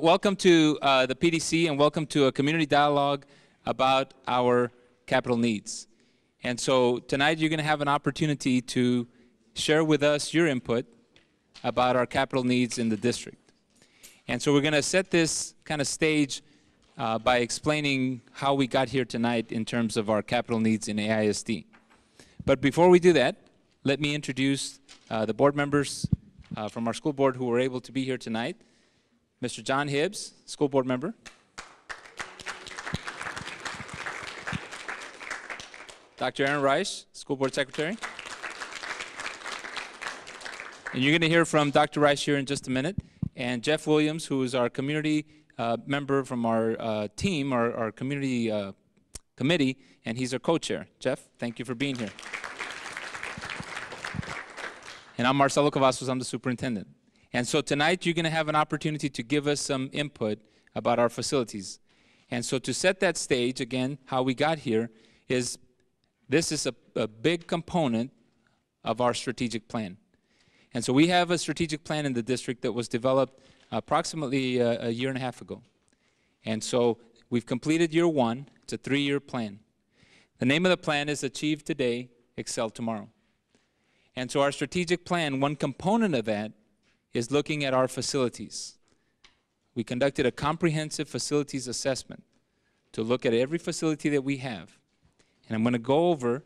Welcome to the PDC and welcome to a community dialogue about our capital needs. And so tonight you're going to have an opportunity to share with us your input about our capital needs in the district. And so we're going to set this kind of stage by explaining how we got here tonight in terms of our capital needs in AISD. But before we do that, let me introduce the board members from our school board who were able to be here tonight. Mr. John Hibbs, school board member. Dr. Aaron Reich, school board secretary. And you're going to hear from Dr. Reich here in just a minute. And Jeff Williams, who is our community member from our team, our community committee, and he's our co-chair. Jeff, thank you for being here. And I'm Marcelo Cavazos, I'm the superintendent. And so tonight you're going to have an opportunity to give us some input about our facilities. And so to set that stage, again, how we got here is this is a big component of our strategic plan. And so we have a strategic plan in the district that was developed approximately a year and a half ago. And so we've completed year one. It's a 3-year plan. The name of the plan is Achieve Today, Excel Tomorrow. And so our strategic plan, one component of that is looking at our facilities. We conducted a comprehensive facilities assessment to look at every facility that we have. And I'm going to go over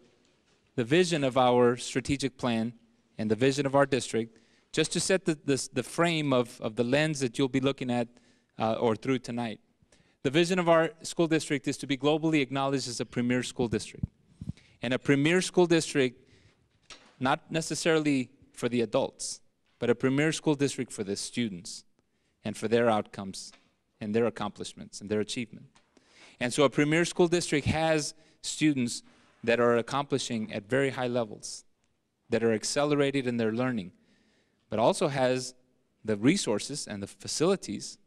the vision of our strategic plan and the vision of our district just to set the frame of the lens that you'll be looking at or through tonight. The vision of our school district is to be globally acknowledged as a premier school district. And a premier school district, not necessarily for the adults, but a premier school district for the students and for their outcomes and their accomplishments and their achievement. And so a premier school district has students that are accomplishing at very high levels, that are accelerated in their learning, but also has the resources and the facilities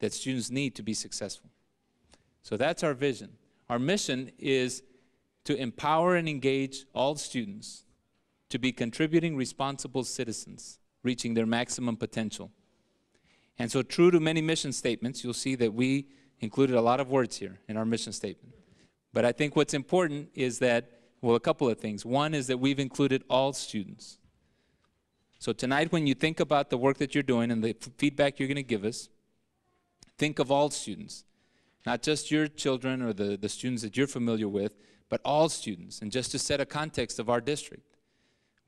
that students need to be successful. So that's our vision. Our mission is to empower and engage all students to be contributing responsible citizens, reaching their maximum potential. And so true to many mission statements, you'll see that we included a lot of words here in our mission statement. But I think what's important is that, well, a couple of things. One is that we've included all students. So tonight when you think about the work that you're doing and the feedback you're going to give us, think of all students, not just your children or the students that you're familiar with, but all students. And just to set a context of our district,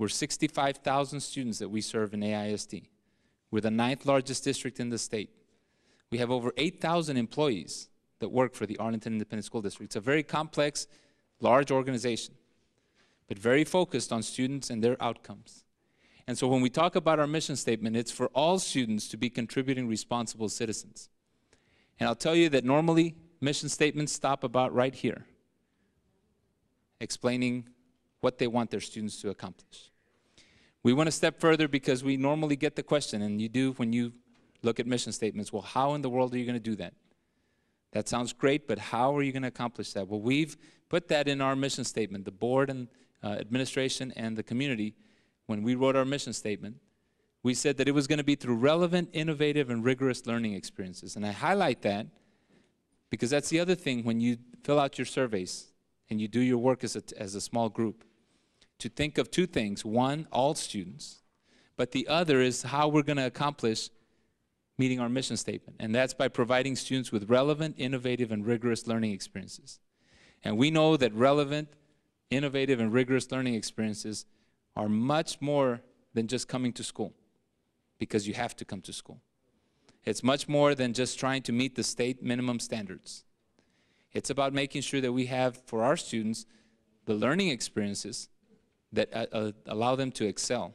we're 65,000 students that we serve in AISD. We're the 9th largest district in the state. We have over 8,000 employees that work for the Arlington Independent School District. It's a very complex, large organization, but very focused on students and their outcomes. And so when we talk about our mission statement, it's for all students to be contributing responsible citizens. And I'll tell you that normally mission statements stop about right here, explaining what they want their students to accomplish. We want to step further because we normally get the question, and you do when you look at mission statements, well, how in the world are you going to do that? That sounds great, but how are you going to accomplish that? Well, we've put that in our mission statement. The board and administration and the community, when we wrote our mission statement, we said that it was going to be through relevant, innovative, and rigorous learning experiences. And I highlight that because that's the other thing when you fill out your surveys and you do your work as a small group, to think of two things. One, all students, but the other is how we're going to accomplish meeting our mission statement, and that's by providing students with relevant, innovative, and rigorous learning experiences. And we know that relevant, innovative, and rigorous learning experiences are much more than just coming to school, because you have to come to school. It's much more than just trying to meet the state minimum standards. It's about making sure that we have, for our students, the learning experiences that allow them to excel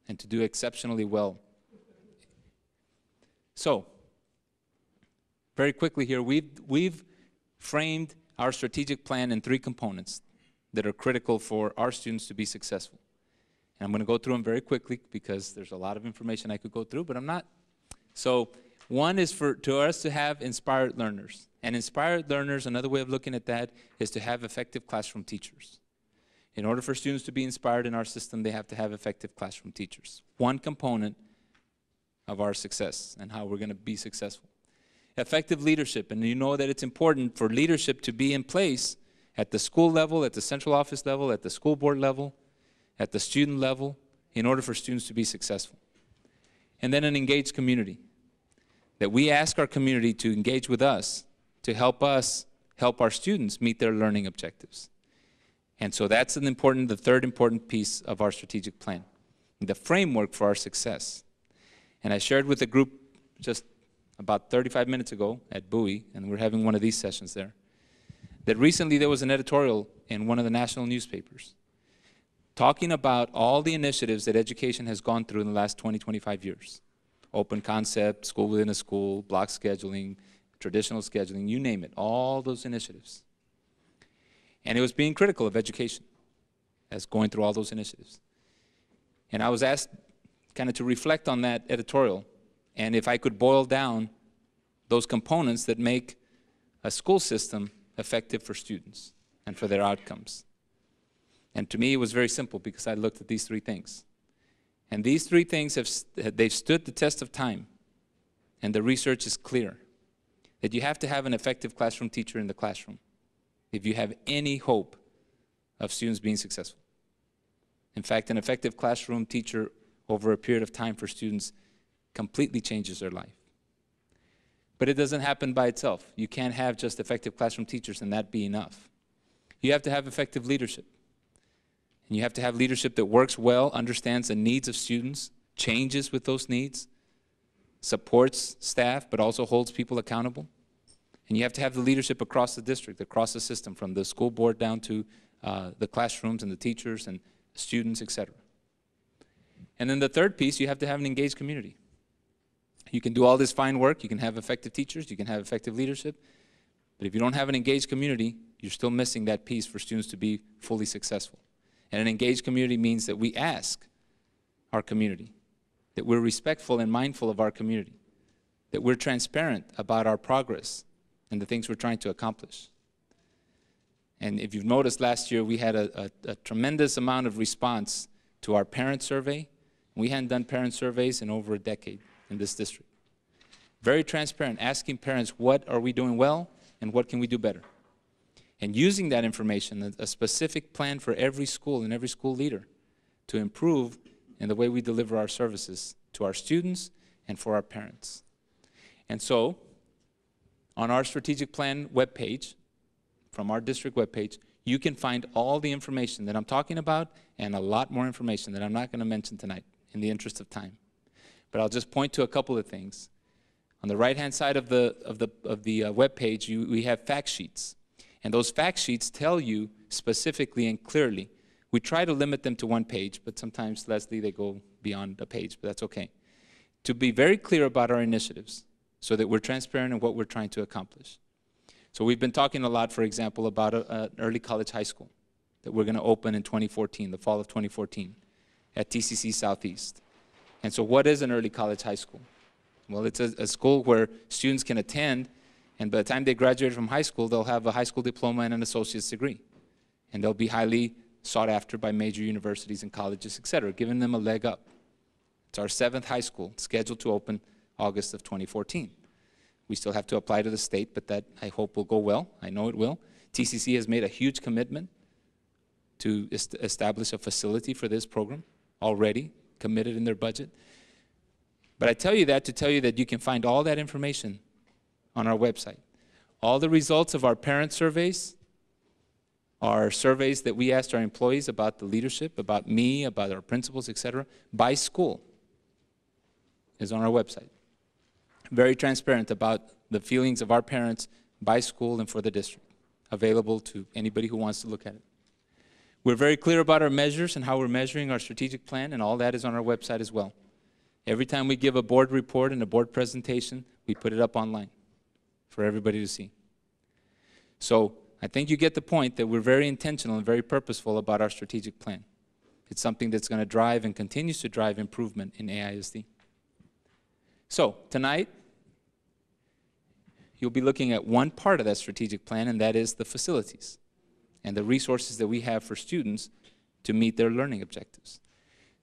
and to do exceptionally well. So, very quickly here, we've framed our strategic plan in 3 components that are critical for our students to be successful. And I'm going to go through them very quickly because there's a lot of information I could go through, but I'm not. So, one is for us to have inspired learners. And inspired learners, another way of looking at that is to have effective classroom teachers. In order for students to be inspired in our system, they have to have effective classroom teachers. One component of our success and how we're going to be successful. Effective leadership, and you know that it's important for leadership to be in place at the school level, at the central office level, at the school board level, at the student level, in order for students to be successful. And then an engaged community, that we ask our community to engage with us to help our students meet their learning objectives. And so that's the third important piece of our strategic plan, the framework for our success. And I shared with the group just about 35 minutes ago at Bowie, and we're having one of these sessions there, that recently there was an editorial in one of the national newspapers talking about all the initiatives that education has gone through in the last 20, 25 years. Open concept, school within a school, block scheduling, traditional scheduling, you name it, all those initiatives. And it was being critical of education as going through all those initiatives. And I was asked kind of to reflect on that editorial, and if I could boil down those components that make a school system effective for students and for their outcomes. And to me, it was very simple because I looked at these three things. And these three things, they've stood the test of time, and the research is clear, that you have to have an effective classroom teacher in the classroom if you have any hope of students being successful. In fact, an effective classroom teacher over a period of time for students completely changes their life. But it doesn't happen by itself. You can't have just effective classroom teachers and that be enough. You have to have effective leadership. And you have to have leadership that works well, understands the needs of students, changes with those needs, supports staff, but also holds people accountable. And you have to have the leadership across the district, across the system, from the school board down to the classrooms and the teachers and students, etc. And then the third piece, you have to have an engaged community. You can do all this fine work, you can have effective teachers, you can have effective leadership, but if you don't have an engaged community, you're still missing that piece for students to be fully successful. And an engaged community means that we ask our community, that we're respectful and mindful of our community, that we're transparent about our progress and the things we're trying to accomplish. And if you've noticed, last year we had a tremendous amount of response to our parent survey. We hadn't done parent surveys in over a decade in this district. Very transparent, asking parents, what are we doing well and what can we do better? And using that information, a specific plan for every school and every school leader to improve in the way we deliver our services to our students and for our parents. And so, on our strategic plan webpage, from our district webpage, you can find all the information that I'm talking about and a lot more information that I'm not going to mention tonight in the interest of time. But I'll just point to a couple of things. On the right-hand side of the webpage, we have fact sheets. And those fact sheets tell you specifically and clearly. We try to limit them to one page, but sometimes, Leslie, they go beyond a page, but that's okay. To be very clear about our initiatives so that we're transparent in what we're trying to accomplish. So we've been talking a lot, for example, about an early college high school that we're going to open in 2014, the fall of 2014, at TCC Southeast. And so what is an early college high school? Well, it's a school where students can attend, and by the time they graduate from high school, they'll have a high school diploma and an associate's degree. And they'll be highly sought after by major universities and colleges, etc., giving them a leg up. It's our 7th high school, scheduled to open August of 2014. We still have to apply to the state, but that I hope will go well. I know it will. TCC has made a huge commitment to establish a facility for this program, already committed in their budget. But I tell you that to tell you that you can find all that information on our website. All the results of our parent surveys, our surveys that we asked our employees about the leadership, about me, about our principals, etc., by school, is on our website. Very transparent about the feelings of our parents by school and for the district, available to anybody who wants to look at it. We're very clear about our measures and how we're measuring our strategic plan, and all that is on our website as well. Every time we give a board report and a board presentation, we put it up online for everybody to see. So I think you get the point that we're very intentional and very purposeful about our strategic plan. It's something that's going to drive and continues to drive improvement in AISD. So tonight, you'll be looking at one part of that strategic plan, and that is the facilities and the resources that we have for students to meet their learning objectives.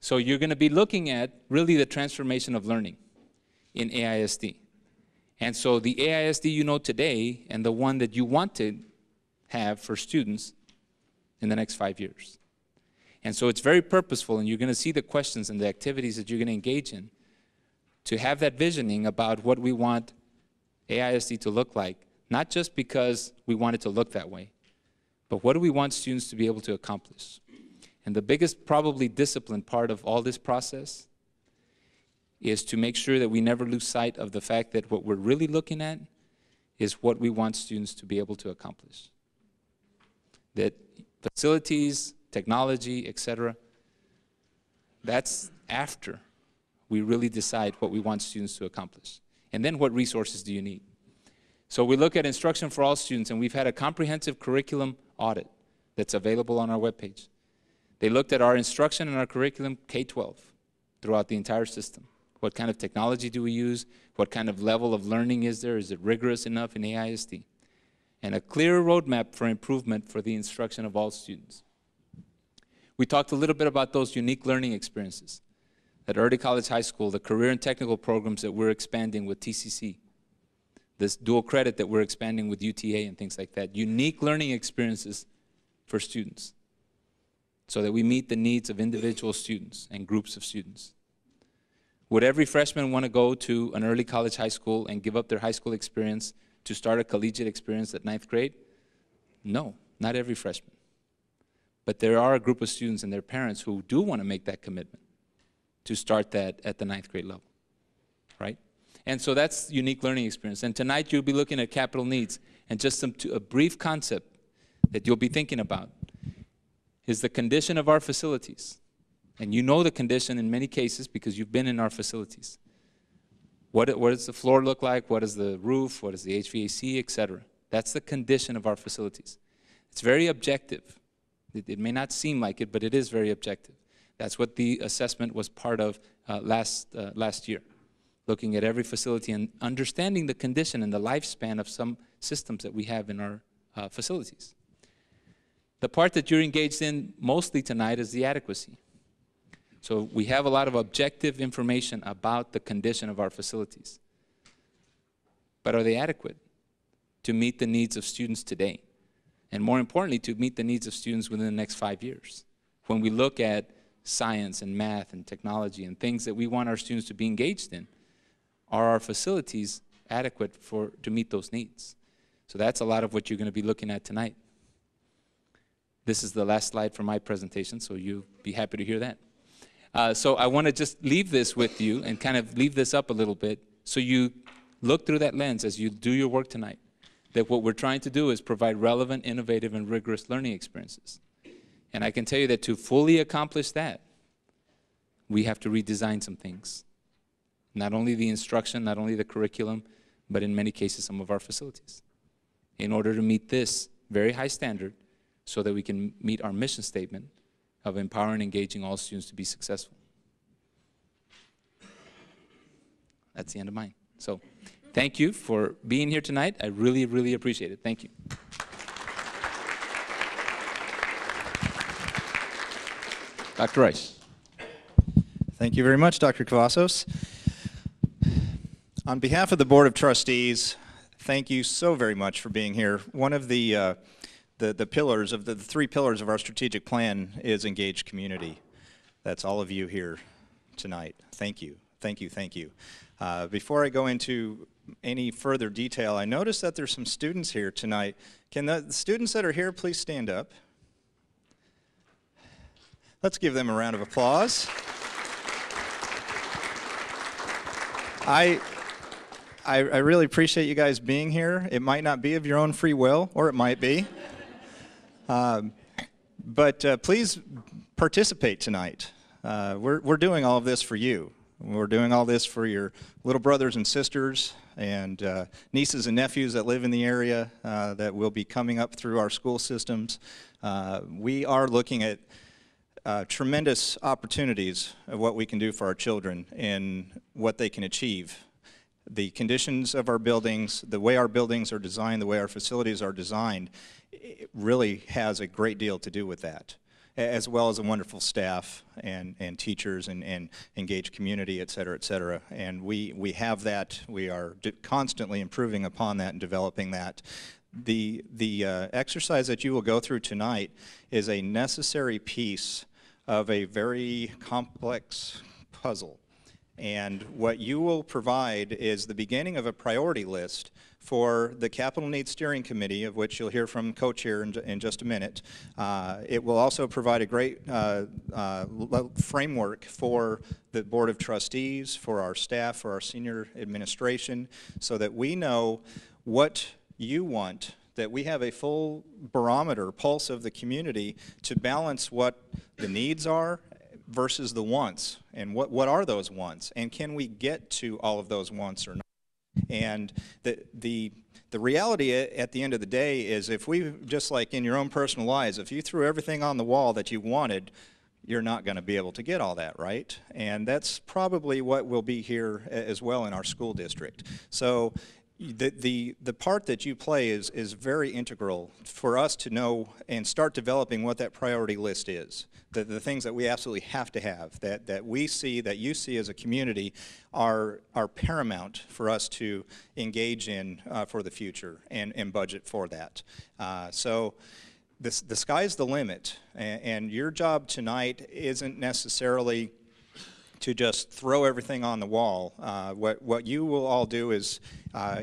So you're going to be looking at really the transformation of learning in AISD. And so the AISD you know today and the one that you want to have for students in the next 5 years. And so it's very purposeful, and you're going to see the questions and the activities that you're going to engage in to have that visioning about what we want AISD to look like, not just because we want it to look that way, but what do we want students to be able to accomplish? And the biggest probably discipline part of all this process is to make sure that we never lose sight of the fact that what we're really looking at is what we want students to be able to accomplish. That facilities, technology, etc., that's after we really decide what we want students to accomplish. And then what resources do you need? So we look at instruction for all students, and we've had a comprehensive curriculum audit that's available on our webpage. They looked at our instruction and our curriculum K-12 throughout the entire system. What kind of technology do we use? What kind of level of learning is there? Is it rigorous enough in AISD? And a clear roadmap for improvement for the instruction of all students. We talked a little bit about those unique learning experiences. At Early College High School, the career and technical programs that we're expanding with TCC, this dual credit that we're expanding with UTA and things like that. Unique learning experiences for students so that we meet the needs of individual students and groups of students. Would every freshman want to go to an early college high school and give up their high school experience to start a collegiate experience at 9th grade? No, not every freshman. But there are a group of students and their parents who do want to make that commitment to start that at the 9th grade level, right? And so that's unique learning experience. And tonight you'll be looking at capital needs, and just a brief concept that you'll be thinking about is the condition of our facilities. And you know the condition in many cases because you've been in our facilities. What does the floor look like? What is the roof? What is the HVAC, et cetera? That's the condition of our facilities. It's very objective. It may not seem like it, but it is very objective. That's what the assessment was part of last year, looking at every facility and understanding the condition and the lifespan of some systems that we have in our facilities. The part that you're engaged in mostly tonight is the adequacy. So we have a lot of objective information about the condition of our facilities. But are they adequate to meet the needs of students today? And more importantly, to meet the needs of students within the next 5 years. When we look at science and math and technology and things that we want our students to be engaged in, are our facilities adequate to meet those needs? So that's a lot of what you're going to be looking at tonight. This is the last slide for my presentation, so you'll be happy to hear that. So I want to just leave this with you and kind of leave this up a little bit so you look through that lens as you do your work tonight, that what we're trying to do is provide relevant, innovative, and rigorous learning experiences. And I can tell you that to fully accomplish that, we have to redesign some things. Not only the instruction, not only the curriculum, but in many cases some of our facilities, in order to meet this very high standard so that we can meet our mission statement of empowering and engaging all students to be successful. That's the end of mine. So thank you for being here tonight. I really, really appreciate it. Thank you. Dr. Rice. Thank you very much, Dr. Cavazos. On behalf of the Board of Trustees, thank you so very much for being here. One of the pillars of the 3 pillars of our strategic plan is engaged community. That's all of you here tonight. Thank you, thank you, thank you. Before I go into any further detail, I noticed that there's some students here tonight. Can the students that are here please stand up? Let's give them a round of applause. I really appreciate you guys being here. It might not be of your own free will, or it might be. But please participate tonight. We're doing all of this for you. We're doing all this for your little brothers and sisters and nieces and nephews that live in the area that will be coming up through our school systems. We are looking at tremendous opportunities of what we can do for our children and what they can achieve. The conditions of our buildings, the way our buildings are designed, the way our facilities are designed, it really has a great deal to do with that. as well as a wonderful staff and teachers and engaged community, et cetera, et cetera. And we have that. We are constantly improving upon that and developing that. The exercise that you will go through tonight is a necessary piece of a very complex puzzle. And what you will provide is the beginning of a priority list for the Capital Needs Steering Committee, of which you'll hear from Coach here in just a minute. It will also provide a great framework for the Board of Trustees, for our staff, for our senior administration, so that we know what you want, that we have a full barometer, pulse of the community to balance what the needs are versus the wants, and what are those wants, and can we get to all of those wants or not? And the reality at the end of the day is, if we, just like in your own personal lives, if you threw everything on the wall that you wanted, you're not going to be able to get all that, right? And that's probably what will be here as well in our school district. So the part that you play is very integral for us to know and start developing what that priority list is. The things that we absolutely have to have, that we see, that you see as a community, are paramount for us to engage in for the future and budget for that. So the sky's the limit, and your job tonight isn't necessarily to just throw everything on the wall. What you will all do is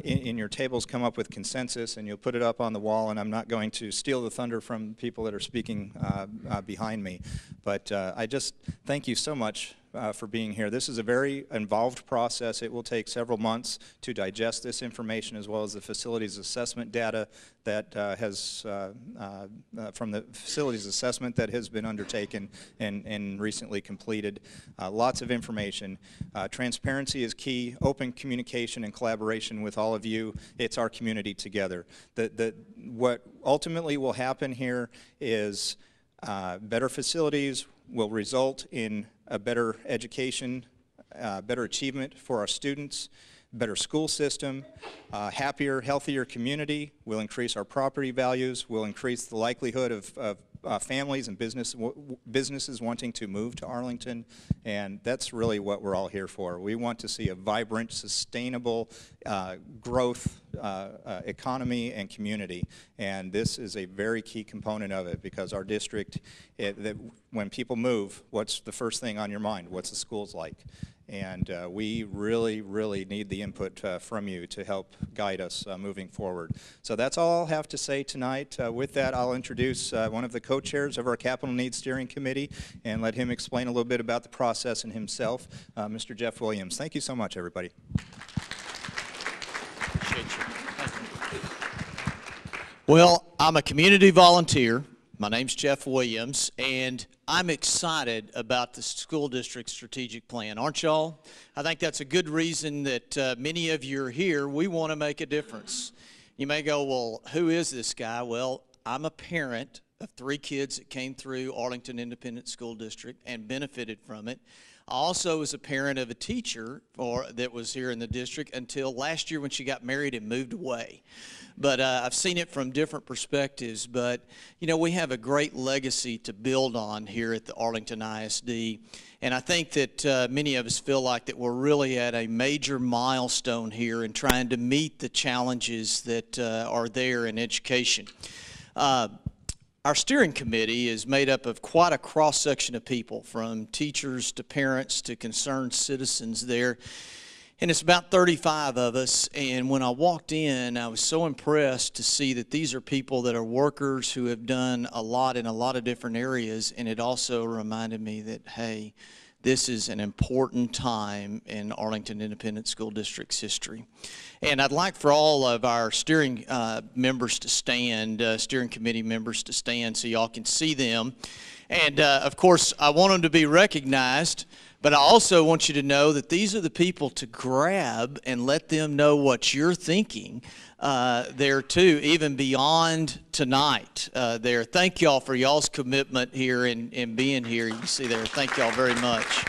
in your tables come up with consensus, and you'll put it up on the wall, and I'm not going to steal the thunder from people that are speaking behind me. But I just thank you so much for being here. This is a very involved process. It will take several months to digest this information, as well as the facilities assessment data that from the facilities assessment that has been undertaken and recently completed. Lots of information. Transparency is key. Open communication and collaboration with all of you. It's our community together. What ultimately will happen here is better facilities will result in a better education, better achievement for our students, better school system, happier, healthier community, will increase our property values, will increase the likelihood of families and businesses wanting to move to Arlington, and that's really what we're all here for. We want to see a vibrant, sustainable growth economy and community, and this is a very key component of it, because our district, when people move, what's the first thing on your mind? What's the schools like? And we really, really need the input from you to help guide us moving forward. So that's all I'll have to say tonight. With that, I'll introduce one of the co-chairs of our Capital Needs Steering Committee and let him explain a little bit about the process and himself, Mr. Jeff Williams. Thank you so much, everybody. Appreciate you. Well, I'm a community volunteer. My name's Jeff Williams, and I'm excited about the school district strategic plan. Aren't y'all? I think that's a good reason that many of you are here. We want to make a difference. You may go, well, who is this guy? Well, I'm a parent of 3 kids that came through Arlington Independent School District and benefited from it. I also was a parent of a teacher that was here in the district until last year when she got married and moved away. But I've seen it from different perspectives. But, you know, we have a great legacy to build on here at the Arlington ISD. And I think that many of us feel like that we're really at a major milestone here in trying to meet the challenges that are there in education. Our steering committee is made up of quite a cross-section of people, from teachers to parents to concerned citizens there. And it's about 35 of us, and when I walked in, I was so impressed to see that these are people that are workers who have done a lot in a lot of different areas, and it also reminded me that, hey, this is an important time in Arlington Independent School District's history. And I'd like for all of our steering members to stand, steering committee members to stand so y'all can see them. And of course, I want them to be recognized, but I also want you to know that these are the people to grab and let them know what you're thinking there too, even beyond tonight there. Thank y'all for y'all's commitment here and being here. You see there, thank y'all very much.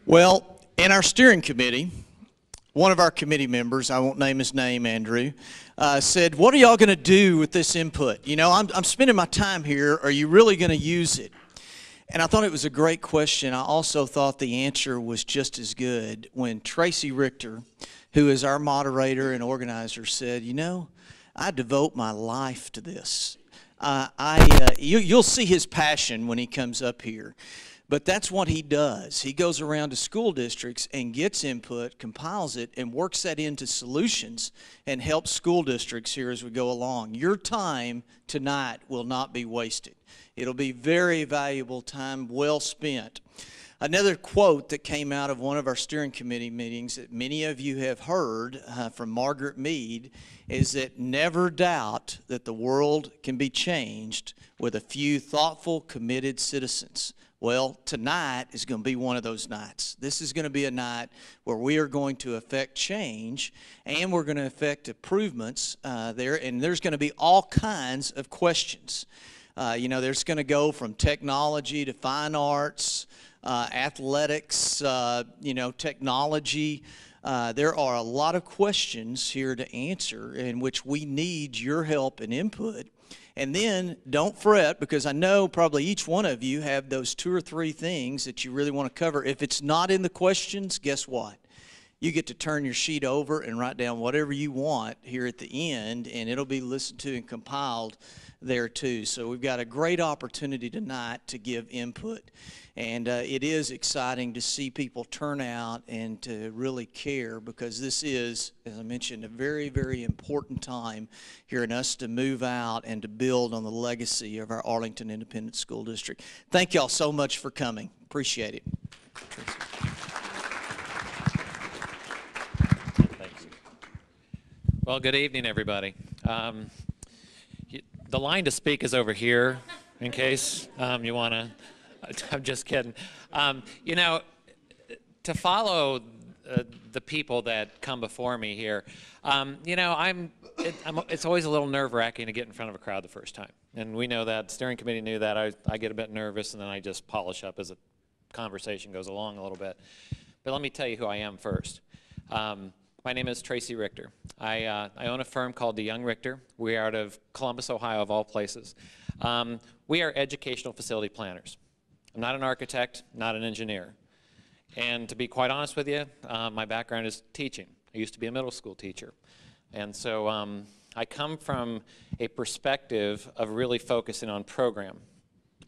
Well, in our steering committee, one of our committee members, I won't name his name, Andrew, said, what are y'all going to do with this input? You know, I'm spending my time here. Are you really going to use it? And I thought it was a great question. I also thought the answer was just as good when Tracy Richter, who is our moderator and organizer, said, you know, I devote my life to this. You'll see his passion when he comes up here. But that's what he does. He goes around to school districts and gets input, compiles it, and works that into solutions and helps school districts here as we go along. Your time tonight will not be wasted. It'll be very valuable time, well spent. Another quote that came out of one of our steering committee meetings that many of you have heard from Margaret Mead is that never doubt that the world can be changed with a few thoughtful, committed citizens. Well, tonight is going to be one of those nights. This is going to be a night where we are going to affect change and we're going to affect improvements there, and there's going to be all kinds of questions. You know, there's going to go from technology to fine arts, athletics, you know, technology. There are a lot of questions here to answer in which we need your help and input. And then don't fret, because I know probably each one of you have those 2 or 3 things that you really want to cover. If it's not in the questions, guess what? You get to turn your sheet over and write down whatever you want here at the end, and it'll be listened to and compiled there too. So we've got a great opportunity tonight to give input. And it is exciting to see people turn out and to really care, because this is, as I mentioned, a very, very important time here in us to move out and to build on the legacy of our Arlington Independent School District. Thank y'all so much for coming. Appreciate it. Thank you. Well, good evening, everybody. The line to speak is over here, in case you want to. I'm just kidding. You know, to follow the people that come before me here, you know, it's always a little nerve-wracking to get in front of a crowd the first time. And we know that. Steering committee knew that. I get a bit nervous, and then I just polish up as the conversation goes along a little bit. But let me tell you who I am first. My name is Tracy Richter. I own a firm called DeYoung Richter. We are out of Columbus, Ohio, of all places. We are educational facility planners. I'm not an architect, not an engineer. And to be quite honest with you, my background is teaching. I used to be a middle school teacher. And so I come from a perspective of really focusing on program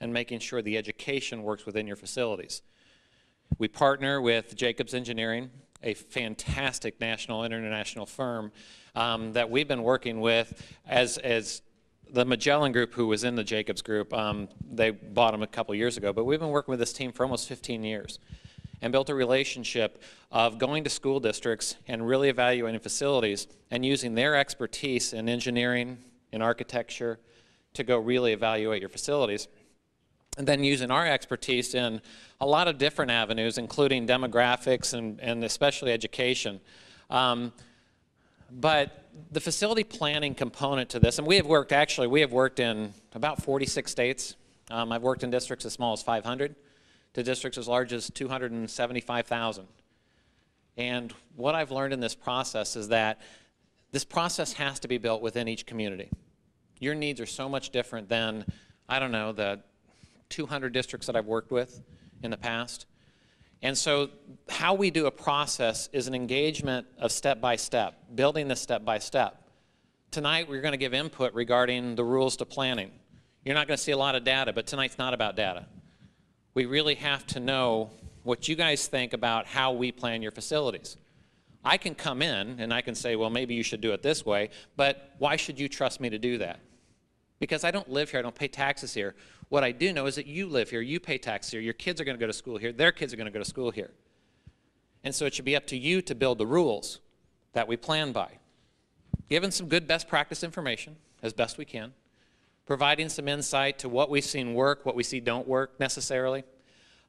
and making sure the education works within your facilities. We partner with Jacobs Engineering, a fantastic national and international firm that we've been working with as the Magellan Group, who was in the Jacobs Group. They bought them a couple years ago, but we've been working with this team for almost 15 years and built a relationship of going to school districts and really evaluating facilities and using their expertise in engineering, in architecture, to go really evaluate your facilities. And then using our expertise in a lot of different avenues, including demographics and especially education. But the facility planning component to this, and we have worked in about 46 states. I've worked in districts as small as 500 to districts as large as 275,000. And what I've learned in this process is that this process has to be built within each community. Your needs are so much different than, I don't know, the 200 districts that I've worked with in the past. And so how we do a process is an engagement of step by step, building this step by step. Tonight we're going to give input regarding the rules to planning. You're not going to see a lot of data, but tonight's not about data. We really have to know what you guys think about how we plan your facilities. I can come in and I can say, well, maybe you should do it this way, but why should you trust me to do that? Because I don't live here, I don't pay taxes here. What I do know is that you live here, you pay taxes here, your kids are going to go to school here, their kids are going to go to school here. And so it should be up to you to build the rules that we plan by. Given some good best practice information, as best we can, providing some insight to what we've seen work, what we see don't work necessarily.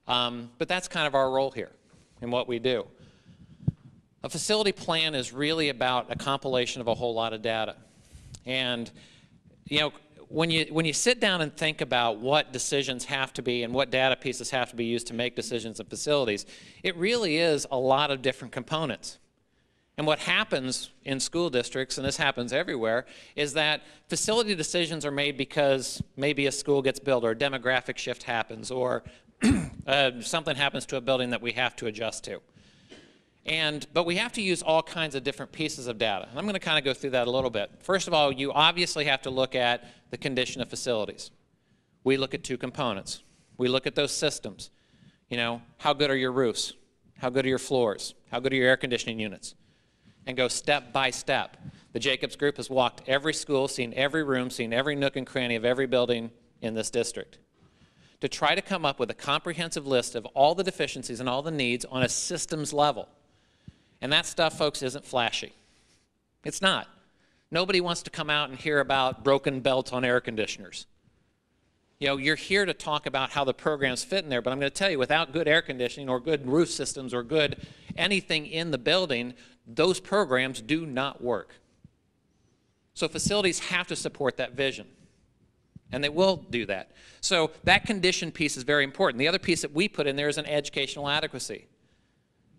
But that's kind of our role here in what we do. A facility plan is really about a compilation of a whole lot of data. And, you know, when you sit down and think about what decisions have to be and what data pieces have to be used to make decisions in facilities, it really is a lot of different components. And what happens in school districts, and this happens everywhere, is that facility decisions are made because maybe a school gets built or a demographic shift happens or something happens to a building that we have to adjust to. But we have to use all kinds of different pieces of data. And I'm going to kind of go through that a little bit. First of all, you obviously have to look at the condition of facilities. We look at two components. We look at those systems. You know, how good are your roofs? How good are your floors? How good are your air conditioning units? And go step by step. The Jacobs Group has walked every school, seen every room, seen every nook and cranny of every building in this district to try to come up with a comprehensive list of all the deficiencies and all the needs on a systems level. And that stuff, folks, isn't flashy. It's not. Nobody wants to come out and hear about broken belts on air conditioners. You know, you're here to talk about how the programs fit in there, but I'm going to tell you, without good air conditioning or good roof systems or good anything in the building, those programs do not work. So facilities have to support that vision, and they will do that. So that condition piece is very important. The other piece that we put in there is an educational adequacy.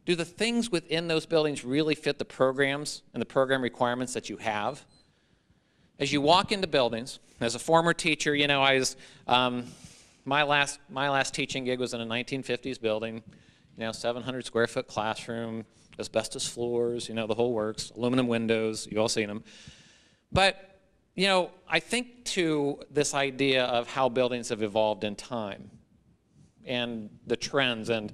Do the things within those buildings really fit the programs and the program requirements that you have? As you walk into buildings, as a former teacher, you know, my last teaching gig was in a 1950s building, you know, 700 square foot classroom, asbestos floors, you know, the whole works, aluminum windows, you've all seen them. But, you know, I think to this idea of how buildings have evolved in time and the trends, and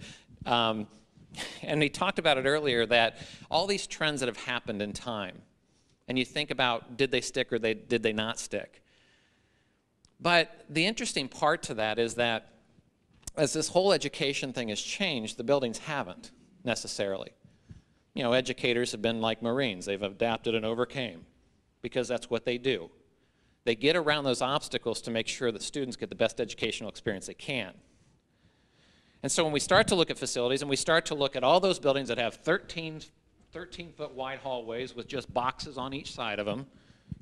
we talked about it earlier, that all these trends that have happened in time, and you think about, did they stick or did they not stick? But the interesting part to that is that as this whole education thing has changed, the buildings haven't necessarily. You know, educators have been like Marines. They've adapted and overcame because that's what they do. They get around those obstacles to make sure that students get the best educational experience they can. And so when we start to look at facilities and we start to look at all those buildings that have 13-foot wide hallways with just boxes on each side of them,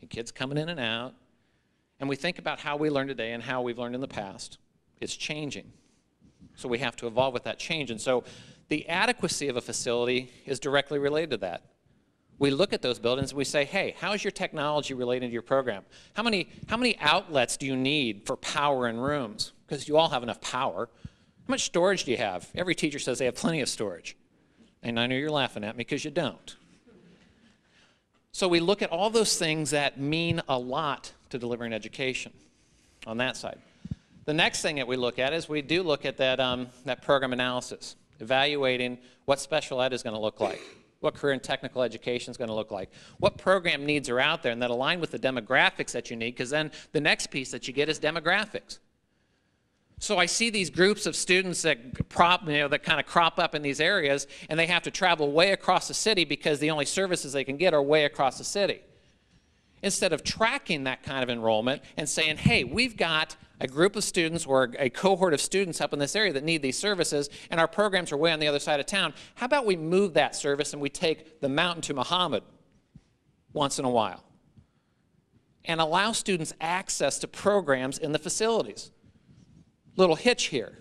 and kids coming in and out, and we think about how we learn today and how we've learned in the past, it's changing. So we have to evolve with that change. And so the adequacy of a facility is directly related to that. We look at those buildings and we say, hey, how is your technology related to your program? How many outlets do you need for power in rooms? Because you all have enough power. How much storage do you have? Every teacher says they have plenty of storage. And I know you're laughing at me because you don't. So we look at all those things that mean a lot to delivering education on that side. The next thing that we look at is we do look at that program analysis, evaluating what special ed is going to look like, what career and technical education is going to look like, what program needs are out there and that align with the demographics that you need, because then the next piece that you get is demographics. So I see these groups of students that that kind of crop up in these areas, and they have to travel way across the city because the only services they can get are way across the city. Instead of tracking that kind of enrollment and saying, hey, we've got a group of students or a cohort of students up in this area that need these services, and our programs are way on the other side of town, how about we move that service and we take the mountain to Muhammad once in a while and allow students access to programs in the facilities? Little hitch here.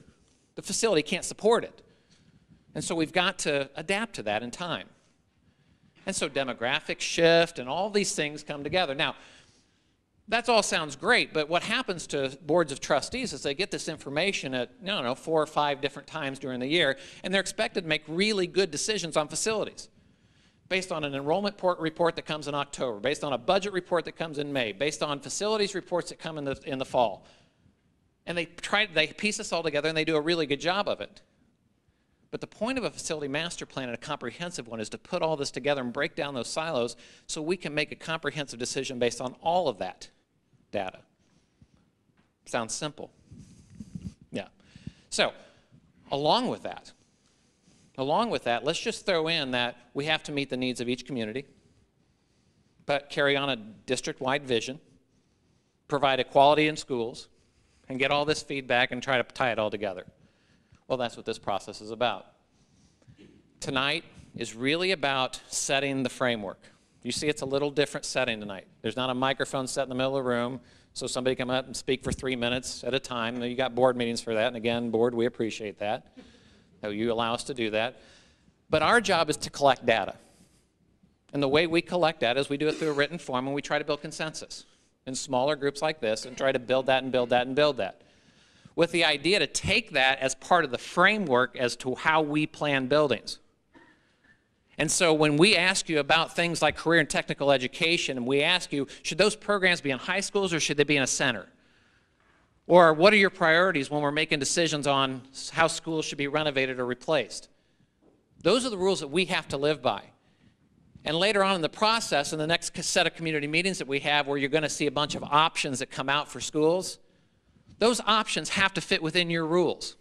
The facility can't support it. And so we've got to adapt to that in time. And so demographic shift and all these things come together. Now, that all sounds great, but what happens to boards of trustees is they get this information at, I don't know, 4 or 5 different times during the year, and they're expected to make really good decisions on facilities based on an enrollment report that comes in October, based on a budget report that comes in May, based on facilities reports that come in the fall. And they piece this all together, and they do a really good job of it. But the point of a facility master plan and a comprehensive one is to put all this together and break down those silos so we can make a comprehensive decision based on all of that data. Sounds simple. Yeah. So, along with that, let's just throw in that we have to meet the needs of each community, but carry on a district-wide vision, provide equality in schools, and get all this feedback and try to tie it all together. Well, that's what this process is about. Tonight is really about setting the framework. You see, it's a little different setting tonight. There's not a microphone set in the middle of the room, so somebody come up and speak for 3 minutes at a time. You got board meetings for that, and again, board, we appreciate that. So you allow us to do that. But our job is to collect data. And the way we collect that is we do it through a written form, and we try to build consensus in smaller groups like this and try to build that and build that and build that, with the idea to take that as part of the framework as to how we plan buildings. And so when we ask you about things like career and technical education, and we ask you, should those programs be in high schools or should they be in a center? Or what are your priorities when we're making decisions on how schools should be renovated or replaced? Those are the rules that we have to live by. And later on in the process, in the next set of community meetings that we have, where you're going to see a bunch of options that come out for schools, those options have to fit within your rules.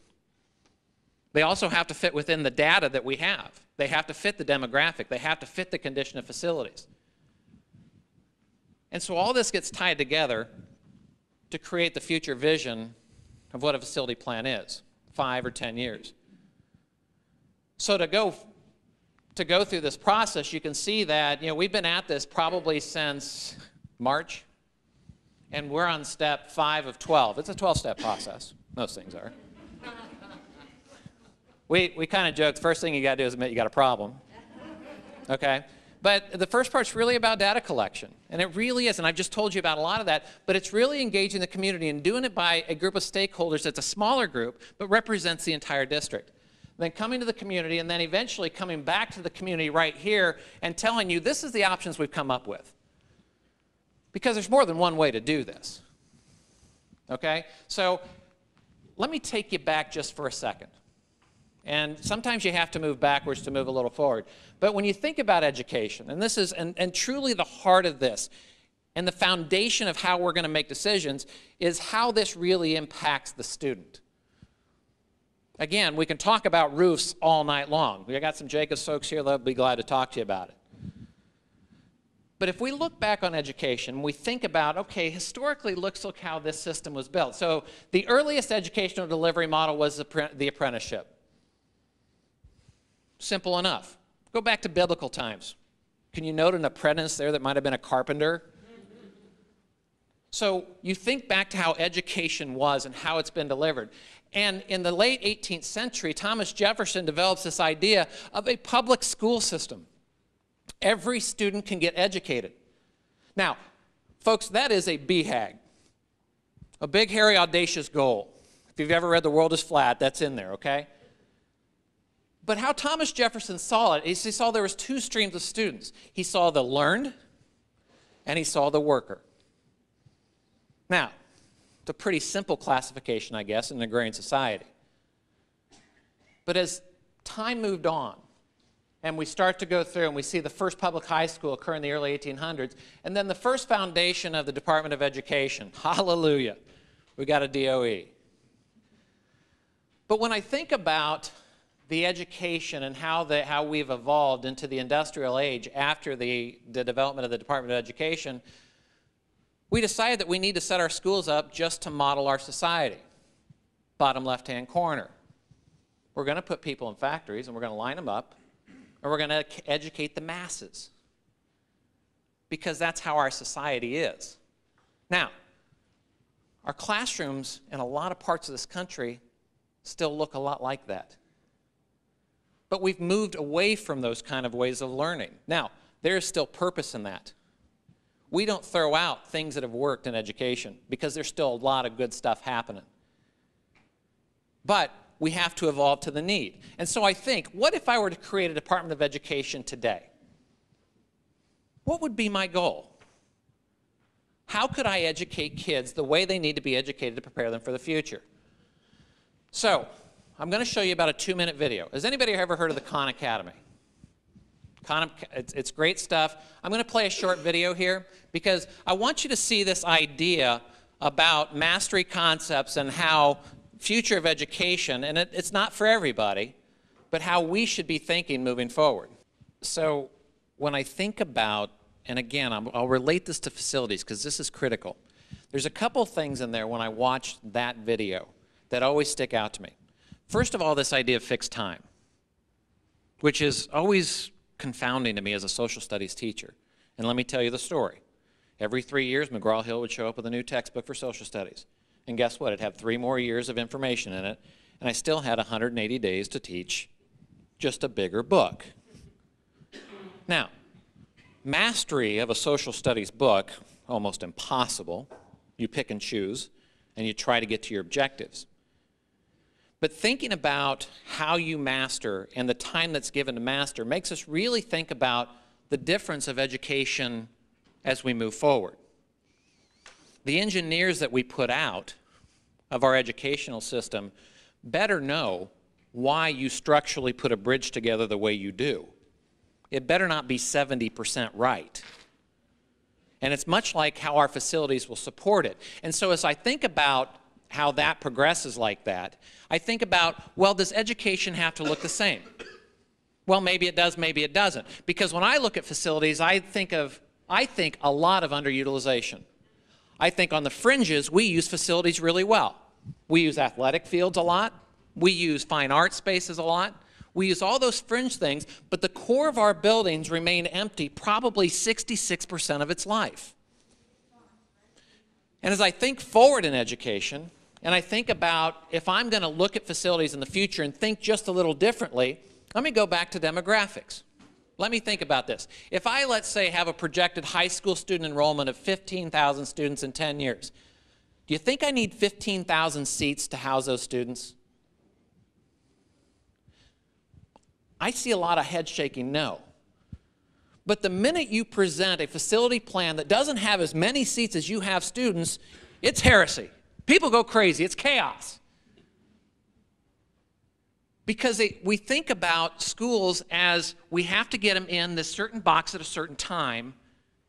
They also have to fit within the data that we have. They have to fit the demographic. They have to fit the condition of facilities. And so all this gets tied together to create the future vision of what a facility plan is, 5 or 10 years. So to go through this process, you can see that, we've been at this probably since March, and we're on step 5 of 12. It's a 12-step process. Most things are. We kind of joke, the first thing you got to do is admit you got a problem. Okay? But the first part's really about data collection. And it really is, and I've just told you about a lot of that, but it's really engaging the community and doing it by a group of stakeholders that's a smaller group, but represents the entire district. Then coming to the community, and then eventually coming back to the community right here and telling you, this is the options we've come up with. Because there's more than one way to do this. Okay? So let me take you back just for a second. And sometimes you have to move backwards to move a little forward. But when you think about education, and this is and truly the heart of this, and the foundation of how we're going to make decisions, is how this really impacts the student. Again, we can talk about roofs all night long. We got some Jacobs folks here, they'll be glad to talk to you about it. But if we look back on education, we think about, okay, historically, look how this system was built. So the earliest educational delivery model was the apprenticeship. Simple enough. Go back to biblical times. Can you note an apprentice there that might have been a carpenter? So you think back to how education was and how it's been delivered. And in the late 18th century, Thomas Jefferson develops this idea of a public school system. Every student can get educated. Now, folks, that is a BHAG, a big, hairy, audacious goal. If you've ever read The World is Flat, that's in there, okay? But how Thomas Jefferson saw it is he saw there was 2 streams of students. He saw the learned, and he saw the worker. Now, it's a pretty simple classification, I guess, in an agrarian society. But as time moved on, and we start to go through and we see the first public high school occur in the early 1800s, and then the first foundation of the Department of Education, hallelujah, we got a DOE. But when I think about the education and how we've evolved into the industrial age after the development of the Department of Education, we decided that we need to set our schools up just to model our society. Bottom left-hand corner. We're going to put people in factories, and we're going to line them up, and we're going to educate the masses. Because that's how our society is. Now, our classrooms in a lot of parts of this country still look a lot like that. But we've moved away from those kind of ways of learning. Now, there is still purpose in that. We don't throw out things that have worked in education because there's still a lot of good stuff happening. But we have to evolve to the need. And so I think, what if I were to create a Department of Education today? What would be my goal? How could I educate kids the way they need to be educated to prepare them for the future? So, I'm going to show you about a 2-minute video. Has anybody ever heard of the Khan Academy? It's great stuff. I'm going to play a short video here because I want you to see this idea about mastery concepts and how future of education, and it's not for everybody, but how we should be thinking moving forward. So when I think about, and again, I'll relate this to facilities because this is critical. There's a couple things in there when I watch that video that always stick out to me. First of all, this idea of fixed time, which is always confounding to me as a social studies teacher. And let me tell you the story. Every 3 years, McGraw-Hill would show up with a new textbook for social studies. And guess what? It had 3 more years of information in it, and I still had 180 days to teach just a bigger book. Now, mastery of a social studies book, almost impossible. You pick and choose, and you try to get to your objectives. But thinking about how you master and the time that's given to master makes us really think about the difference of education as we move forward. The engineers that we put out of our educational system better know why you structurally put a bridge together the way you do. It better not be 70% right. And it's much like how our facilities will support it. And so as I think about how that progresses like that, I think about, well, does education have to look the same? Well, maybe it does, maybe it doesn't. Because when I look at facilities, I think a lot of underutilization. I think on the fringes, we use facilities really well. We use athletic fields a lot. We use fine art spaces a lot. We use all those fringe things, but the core of our buildings remain empty probably 66% of its life. And as I think forward in education, and I think about if I'm going to look at facilities in the future and think just a little differently, let me go back to demographics. Let me think about this. If I, let's say, have a projected high school student enrollment of 15,000 students in 10 years, do you think I need 15,000 seats to house those students? I see a lot of head shaking no. But the minute you present a facility plan that doesn't have as many seats as you have students, it's heresy. People go crazy. It's chaos. Because we think about schools as we have to get them in this certain box at a certain time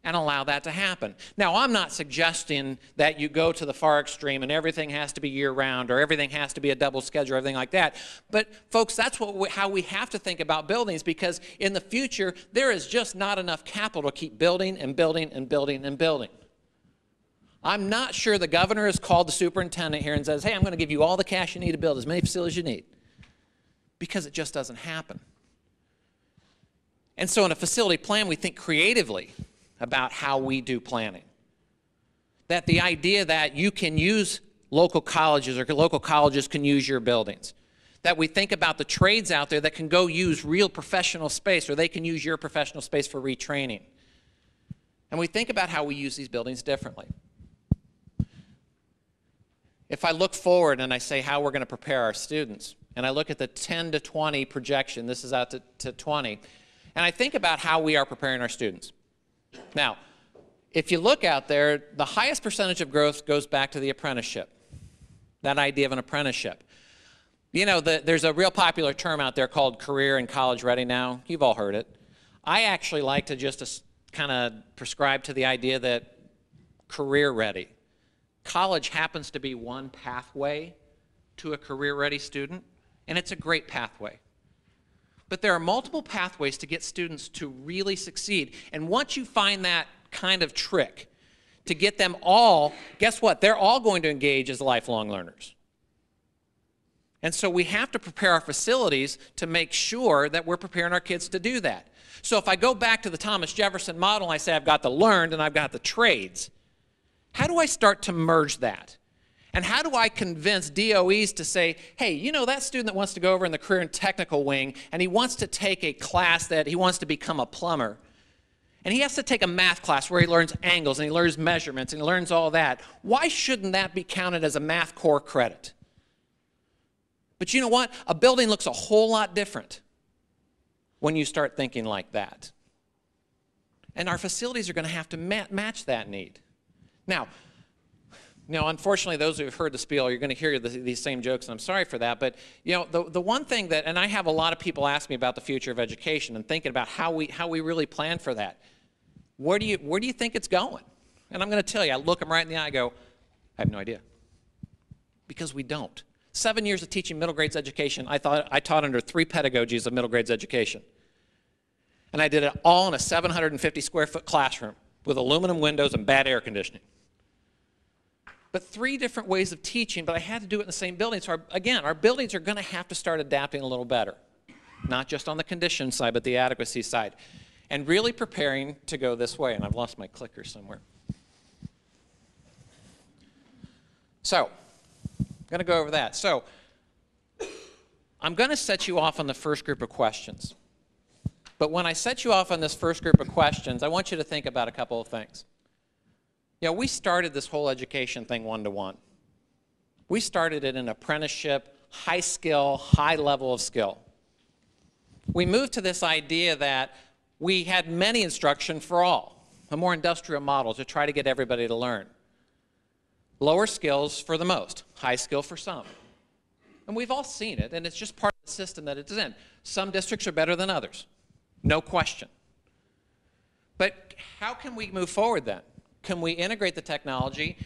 and allow that to happen. Now, I'm not suggesting that you go to the far extreme and everything has to be year-round or everything has to be a double schedule or everything like that. But, folks, that's how we have to think about buildings, because in the future, there is just not enough capital to keep building and building and building and building. I'm not sure the governor has called the superintendent here and says, hey, I'm going to give you all the cash you need to build as many facilities as you need, because it just doesn't happen. And so in a facility plan, we think creatively about how we do planning. That the idea that you can use local colleges or local colleges can use your buildings. That we think about the trades out there that can go use real professional space, or they can use your professional space for retraining. And we think about how we use these buildings differently. If I look forward and I say how we're going to prepare our students, and I look at the 10 to 20 projection, this is out to 20, and I think about how we are preparing our students. Now, if you look out there, the highest percentage of growth goes back to the apprenticeship, that idea of an apprenticeship. You know, there's a real popular term out there called career and college ready now. You've all heard it. I actually like to just kind of prescribe to the idea that career ready. College happens to be one pathway to a career ready student, and it's a great pathway. But there are multiple pathways to get students to really succeed. And once you find that kind of trick to get them all, guess what? They're all going to engage as lifelong learners. And so we have to prepare our facilities to make sure that we're preparing our kids to do that. So if I go back to the Thomas Jefferson model and I say I've got the learned and I've got the trades, how do I start to merge that? And how do I convince DOEs to say, hey, you know, that student that wants to go over in the career and technical wing, and he wants to take a class that he wants to become a plumber, and he has to take a math class where he learns angles and he learns measurements and he learns all that. Why shouldn't that be counted as a math core credit? But you know what? A building looks a whole lot different when you start thinking like that. And our facilities are going to have to match that need. Now, you know, unfortunately, those who have heard the spiel, you're going to hear these same jokes, and I'm sorry for that. But, you know, the one thing that, and I have a lot of people ask me about the future of education and thinking about how we really plan for that. Where do you think it's going? And I'm going to tell you, I look them right in the eye and go, I have no idea. Because we don't. 7 years of teaching middle grades education, I taught under 3 pedagogies of middle grades education. And I did it all in a 750 square foot classroom with aluminum windows and bad air conditioning. But 3 different ways of teaching, but I had to do it in the same building. So again, our buildings are going to have to start adapting a little better. Not just on the condition side, but the adequacy side. And really preparing to go this way. And I've lost my clicker somewhere. So, I'm going to go over that. So, I'm going to set you off on the first group of questions. But when I set you off on this first group of questions, I want you to think about a couple of things. You know, we started this whole education thing one-to-one. We started it in apprenticeship, high skill, high level of skill. We moved to this idea that we had many instruction for all, a more industrial model to try to get everybody to learn. Lower skills for the most, high skill for some. And we've all seen it, and it's just part of the system that it's in. Some districts are better than others, no question. But how can we move forward then? Can we integrate the technology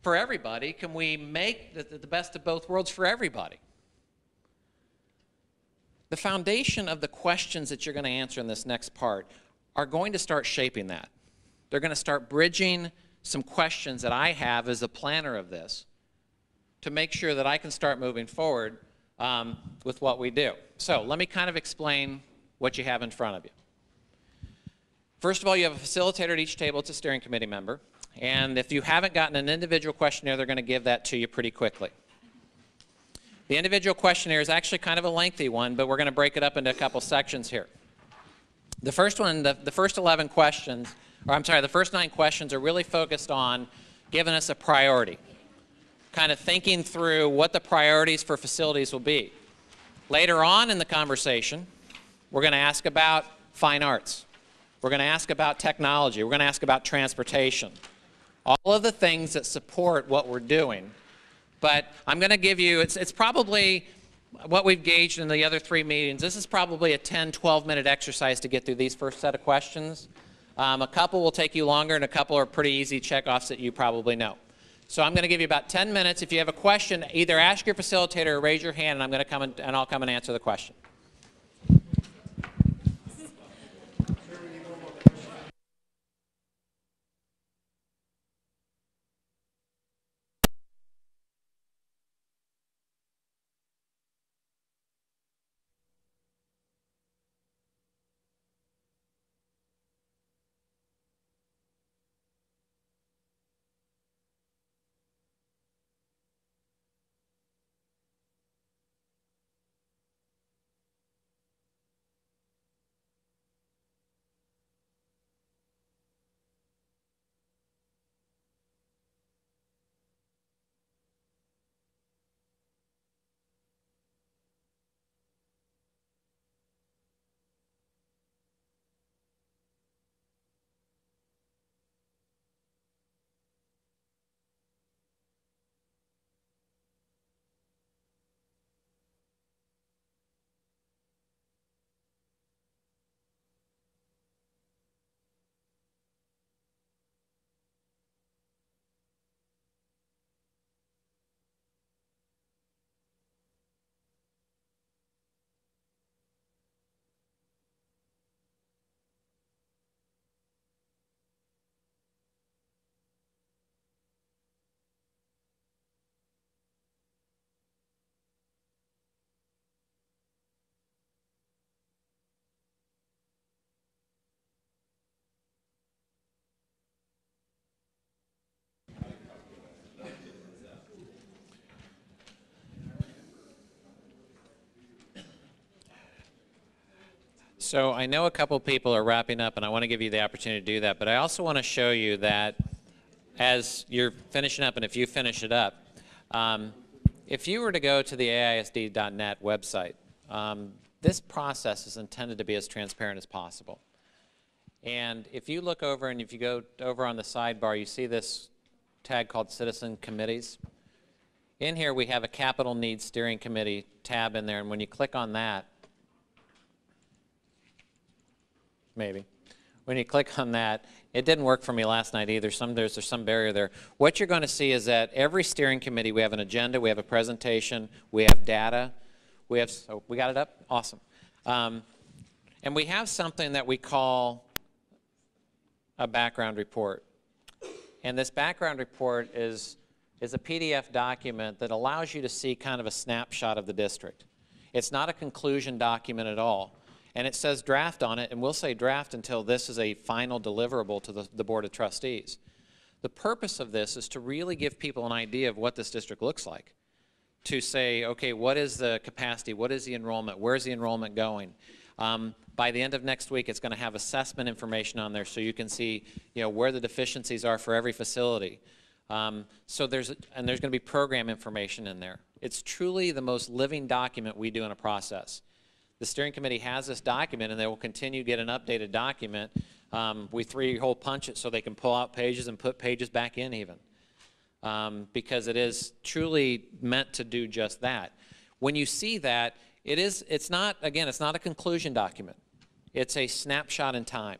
for everybody? Can we make the best of both worlds for everybody? The foundation of the questions that you're going to answer in this next part are going to start shaping that. They're going to start bridging some questions that I have as a planner of this to make sure that I can start moving forward with what we do. So let me kind of explain what you have in front of you. First of all, you have a facilitator at each table. It's a steering committee member. And if you haven't gotten an individual questionnaire, they're going to give that to you pretty quickly. The individual questionnaire is actually kind of a lengthy one, but we're going to break it up into a couple sections here. The first one, the first 11 questions, or I'm sorry, the first 9 questions are really focused on giving us a priority, kind of thinking through what the priorities for facilities will be. Later on in the conversation, we're going to ask about fine arts. We're going to ask about technology. We're going to ask about transportation. All of the things that support what we're doing. But I'm going to give you, it's probably what we've gauged in the other 3 meetings. This is probably a 10, 12-minute exercise to get through these first set of questions. A couple will take you longer, and a couple are pretty easy checkoffs that you probably know. So I'm going to give you about 10 minutes. If you have a question, either ask your facilitator or raise your hand, and I'm going to come and I'll come and answer the question. So I know a couple people are wrapping up, and I want to give you the opportunity to do that, but I also want to show you that as you're finishing up, and if you finish it up, if you were to go to the AISD.net website, this process is intended to be as transparent as possible. And if you look over and if you go over on the sidebar, you see this tag called Citizen Committees. In here we have a Capital Needs Steering Committee tab in there, and when you click on that, when you click on that, it didn't work for me last night either. There's some barrier there. What you're going to see is that every steering committee, we have an agenda, we have a presentation, we have data, we got it up? Awesome. And we have something that we call a background report. And this background report is a PDF document that allows you to see kind of a snapshot of the district. It's not a conclusion document at all. And it says draft on it, and we'll say draft until this is a final deliverable to the Board of Trustees. The purpose of this is to really give people an idea of what this district looks like. To say, okay, what is the capacity? What is the enrollment? Where's the enrollment going? By the end of next week, it's going to have assessment information on there so you can see, where the deficiencies are for every facility. So there's going to be program information in there. It's truly the most living document we do in a process. The steering committee has this document, and they will continue to get an updated document. We three-hole punch it so they can pull out pages and put pages back in even, because it is truly meant to do just that. When you see that, it's not a conclusion document. It's a snapshot in time,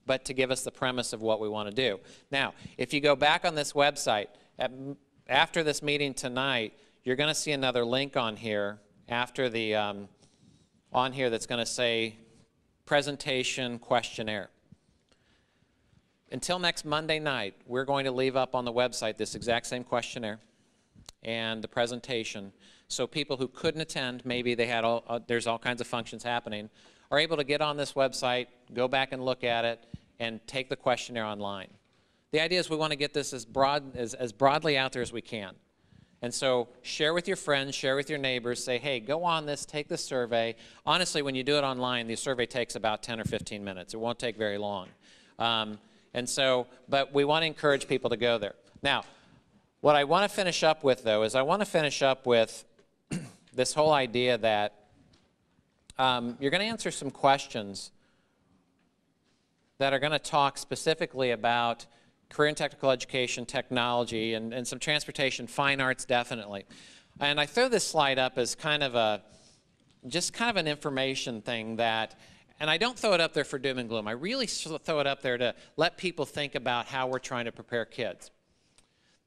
but to give us the premise of what we want to do. Now, if you go back on this website, after this meeting tonight, you're going to see another link on here after the, on here that's going to say presentation questionnaire. Until next Monday night, we're going to leave up on the website this exact same questionnaire and the presentation, so people who couldn't attend, maybe they had there's all kinds of functions happening, are able to get on this website, go back and look at it, and take the questionnaire online. The idea is we want to get this as broadly out there as we can. And so share with your friends, share with your neighbors, say, hey, go on this, take the survey. Honestly, when you do it online, the survey takes about 10 or 15 minutes. It won't take very long. But we want to encourage people to go there. Now, what I want to finish up with, though, is I want to finish up with this whole idea that you're going to answer some questions that are going to talk specifically about career and technical education, technology, and some transportation, fine arts definitely. And I throw this slide up as kind of an information thing that, and I don't throw it up there for doom and gloom. I really throw it up there to let people think about how we're trying to prepare kids.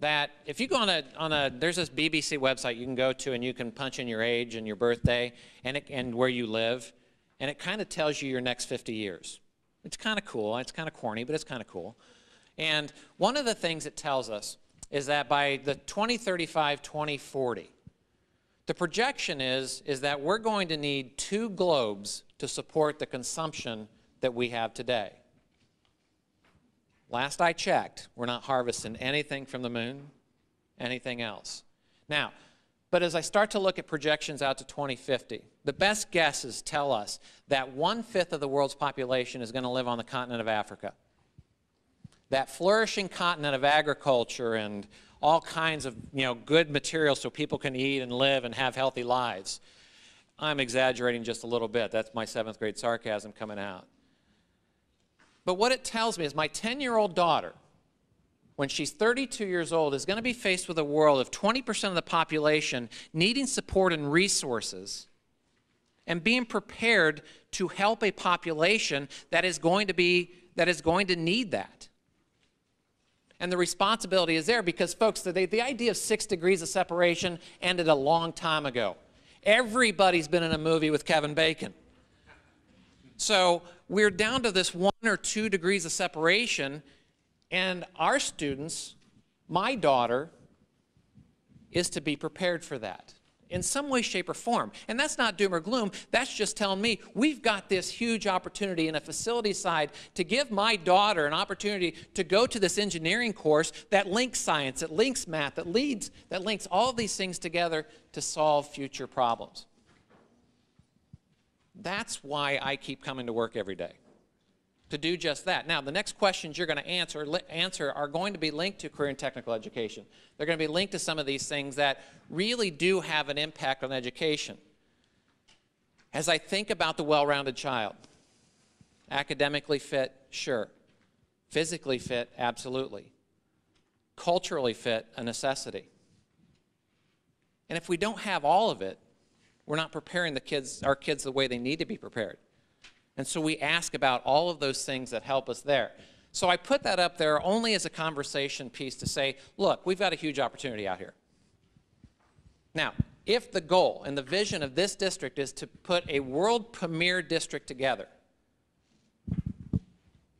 That if you go there's this BBC website you can go to and you can punch in your age and your birthday and where you live, and it kind of tells you your next 50 years. It's kind of cool. It's kind of corny, but it's kind of cool. And one of the things it tells us is that by the 2035, 2040, the projection is that we're going to need 2 globes to support the consumption that we have today. Last I checked, we're not harvesting anything from the moon, anything else. Now, but as I start to look at projections out to 2050, the best guesses tell us that 1/5 of the world's population is going to live on the continent of Africa. That flourishing continent of agriculture and all kinds of good materials so people can eat and live and have healthy lives. I'm exaggerating just a little bit. That's my 7th grade sarcasm coming out. But what it tells me is my 10-year-old daughter, when she's 32 years old, is going to be faced with a world of 20% of the population needing support and resources and being prepared to help a population that is going to need that. And the responsibility is there because, folks, the idea of 6 degrees of separation ended a long time ago. Everybody's been in a movie with Kevin Bacon. So we're down to this 1 or 2 degrees of separation, and our students, my daughter, is to be prepared for that in some way, shape, or form. And that's not doom or gloom. That's just telling me we've got this huge opportunity in a facility side to give my daughter an opportunity to go to this engineering course that links science, that links math, that links all of these things together to solve future problems. That's why I keep coming to work every day, to do just that. Now, the next questions you're going to answer are going to be linked to career and technical education. They're going to be linked to some of these things that really do have an impact on education. As I think about the well-rounded child, academically fit, sure. Physically fit, absolutely. Culturally fit, a necessity. And if we don't have all of it, we're not preparing our kids the way they need to be prepared. And so we ask about all of those things that help us there. So I put that up there only as a conversation piece to say, look, we've got a huge opportunity out here. Now, if the goal and the vision of this district is to put a world premier district together,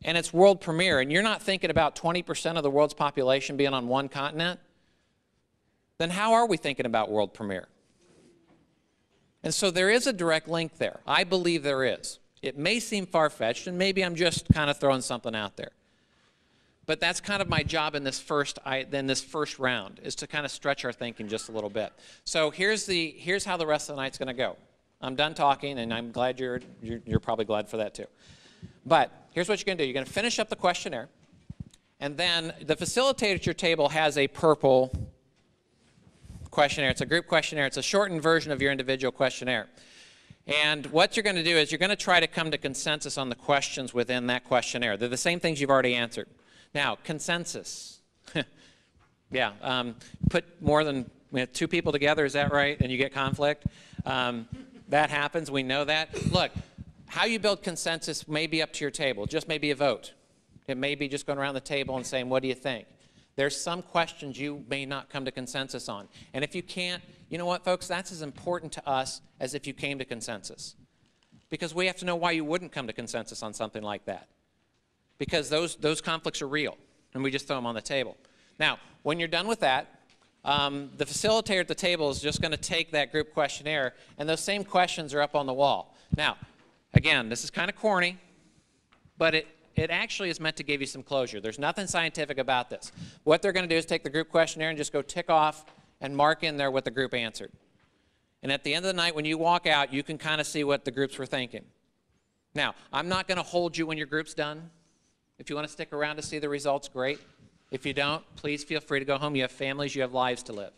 and it's world premier, and you're not thinking about 20% of the world's population being on one continent, then how are we thinking about world premier? And so there is a direct link there. I believe there is. It may seem far-fetched, and maybe I'm just kind of throwing something out there. But that's kind of my job in this first round, is to kind of stretch our thinking just a little bit. So here's how the rest of the night's going to go. I'm done talking, and I'm glad you're probably glad for that too. But here's what you're going to do. You're going to finish up the questionnaire, and then the facilitator at your table has a purple questionnaire. It's a group questionnaire. It's a shortened version of your individual questionnaire. And what you're going to do is you're going to try to come to consensus on the questions within that questionnaire. They're the same things you've already answered. Now, consensus. Yeah, put more than two people together, is that right? And you get conflict? That happens. We know that. Look, how you build consensus may be up to your table. Just maybe a vote. It may be just going around the table and saying, what do you think? There's some questions you may not come to consensus on. And if you can't, you know what, folks? That's as important to us as if you came to consensus. Because we have to know why you wouldn't come to consensus on something like that. Because those conflicts are real, and we just throw them on the table. Now, when you're done with that, the facilitator at the table is just going to take that group questionnaire, and those same questions are up on the wall. Now, again, this is kind of corny, but it actually is meant to give you some closure. There's nothing scientific about this. What they're going to do is take the group questionnaire and just go tick off and mark in there what the group answered. And at the end of the night, when you walk out, you can kind of see what the groups were thinking. Now, I'm not going to hold you when your group's done. If you want to stick around to see the results, great. If you don't, please feel free to go home. You have families, you have lives to live.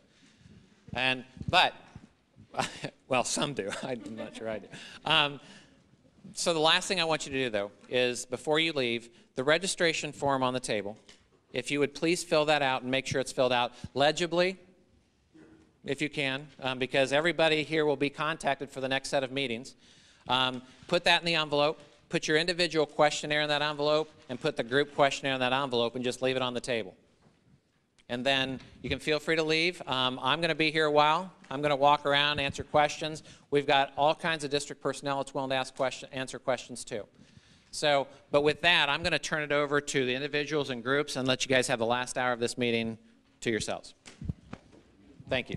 But, well, some do. I'm not sure I do. So the last thing I want you to do, though, is before you leave, the registration form on the table, if you would please fill that out and make sure it's filled out legibly, if you can, because everybody here will be contacted for the next set of meetings. Put that in the envelope. Put your individual questionnaire in that envelope, and put the group questionnaire in that envelope, and just leave it on the table. And then you can feel free to leave. I'm going to be here a while. I'm going to walk around, answer questions. We've got all kinds of district personnel that's willing to answer questions too. So, but with that, I'm going to turn it over to the individuals and groups and let you guys have the last hour of this meeting to yourselves. Thank you.